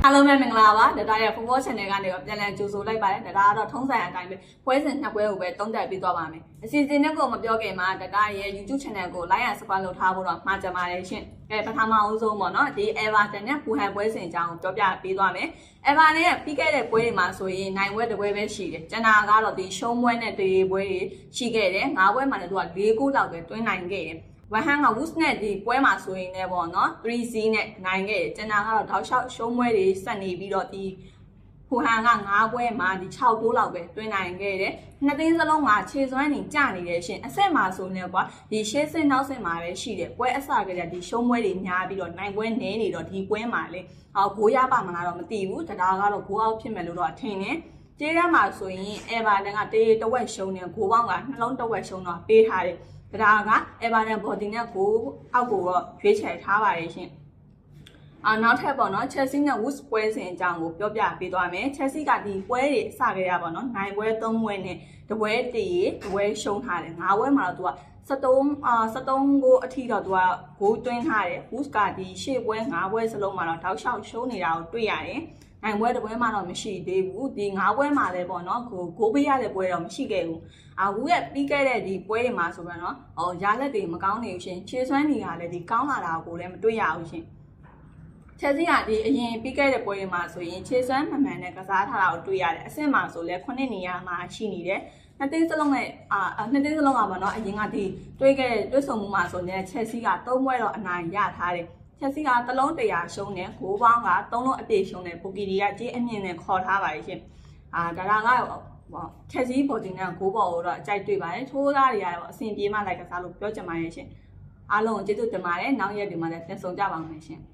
Hello မင်္ဂလာပါဒါရဲ့ Football Channel ကနေပြန်လည်ကြိုဆိုလိုက်ပါတယ်ဒါကတော့ထုံးစံအတိုင်းပဲပွဲစဉ်နှစ်ပွဲကိုပဲတုံးတက်ပြီးသွားပါမယ်အစီအစဉ်နဲ့ကိုမပြောခင်မှာဒါရဲ့ YouTube Channel ကို like and subscribe လုပ်ထားဖို့တော့မှာကြပါတယ်ရှင်ပထမအဆုံးပေါ့နော်ဒီ Everton နဲ့ Fulham ပွဲစဉ်အကြောင်းကိုပြောပြပေးသွားမယ် Everton နဲ့ပြီးခဲ့တဲ့ပွဲတွေမှာဆိုရင်နိုင်ပွဲတစ်ပွဲပဲရှိတယ်ကျန်တာကတော့ဒီရှုံးပွဲနဲ့တေးပွဲတွေရှိခဲ့တယ်၅ပွဲမှာလည်းသူက၄ဂိုးလောက်ပဲတွင်းနိုင်ခဲ့တယ်ဝဟန်က Wolves နဲ့ဒီပွဲမှာဆိုရင်လည်းပေါ့နော် 3C နဲ့နိုင်ခဲ့တယ်ကျန်တာကတော့တောက်လျှောက်ရှုံးပွဲတွေဆက်နေပြီးတော့ဒီဟိုဟန်က9ပွဲမှာဒီ6ဂိုးလောက်ပဲတွင်းနိုင်ခဲ့တယ်နှစ်သင်းစလုံးမှာခြေစွမ်းနေကြနေတယ်ရှင်အဆက်မှာဆိုရင်ကွာဒီရှေ့စစ်နောက်စစ်မှာပဲရှိတယ်ပွဲအစကတည်းကဒီရှုံးပွဲတွေများပြီးတော့နိုင်ပွဲနည်းနေတော့ဒီပွဲမှာလေဂိုးရပါမလားတော့မသိဘူးဒါကတော့ဂိုးအောက်ဖြစ်မယ်လို့တော့ထင်တယ်ကျေးရမှာဆိုရင် Everton ကတေးတဝက်ရှုံးနေဂိုးပေါင်းကနှလုံးတဝက်ရှုံးတော့ပေးထားတယ်ဒါက Everton body နဲ့ကိုအောက်ကိုတော့ရွေးချယ်ထားပါတယ်ရှင်နောက်ထပ်ပေါ့နော် Chelsea နဲ့ Wolves ပွဲစဉ်အကြောင်းကိုပြောပြပေးသွားမယ် Chelsea ကဒီပွဲတွေအစခဲ့ရပါတော့နိုင်ပွဲ3ပွဲနဲ့တပွဲတည်တပွဲရှုံးထားတယ်5ပွဲမှာတော့သူက73ကိုအထိတော့သူကဂိုးသွင်းထားတယ် Wolves ကဒီရှေ့ပွဲ5ပွဲစလုံးမှာတော့တောက်လျှောက်ရှုံးနေတာကိုတွေ့ရတယ်နိုင်ပွဲတစ်ပွဲမှတော့မရှိသေးဘူးဒီ9ပွဲမှာလည်းပေါ့နော်ဂိုးပေးရတဲ့ပွဲတော့မရှိခဲ့ဘူးဝူရဲ့ပြီးခဲ့တဲ့ဒီပွဲတွေမှာဆိုတော့နော်ရလက်တွေမကောင်းနေဘူးရှင်ခြေစွမ်းတွေကလည်းဒီကောင်းလာတာကိုလည်းမတွေ့ရဘူးရှင်ချက်စီကဒီအရင်ပြီးခဲ့တဲ့ပွဲတွေမှာဆိုရင်ခြေစွမ်းမှန်မှန်နဲ့ကစားထားတာကိုတွေ့ရတယ်အဆင့်မှာဆိုလဲ9နေရာမှာရှိနေတယ်နှစ်သင်းစလုံးနဲ့နှစ်သင်းစလုံးကပေါ့နော်အရင်ကဒီတွေ့ဆုံမှုမှာဆိုရင်ချက်စီက3ပွဲတော့အနိုင်ရထားတယ်ချက်စီကတလုံး100ရှုံးတယ်ဂိုးပေါင်းက3လုံးအပြည့်ရှုံးတယ်ပိုကီဒီကကြေးအမြင့်နဲ့ခေါ်ထားပါရှင်ဒါကချက်စီဘော်ဒီနဲ့ဂိုးပေါ်ကိုတော့အကြိုက်တွေ့ပါတယ်ထိုးသားတွေကတော့အဆင်ပြေမှလိုက်ကစားလို့ပြောချင်ပါတယ်ရှင်အားလုံးကျေးဇူးတင်ပါတယ်နောက်ရက်ဒီမှာလည်းပြန်ဆုံကြပါမယ်ရှင်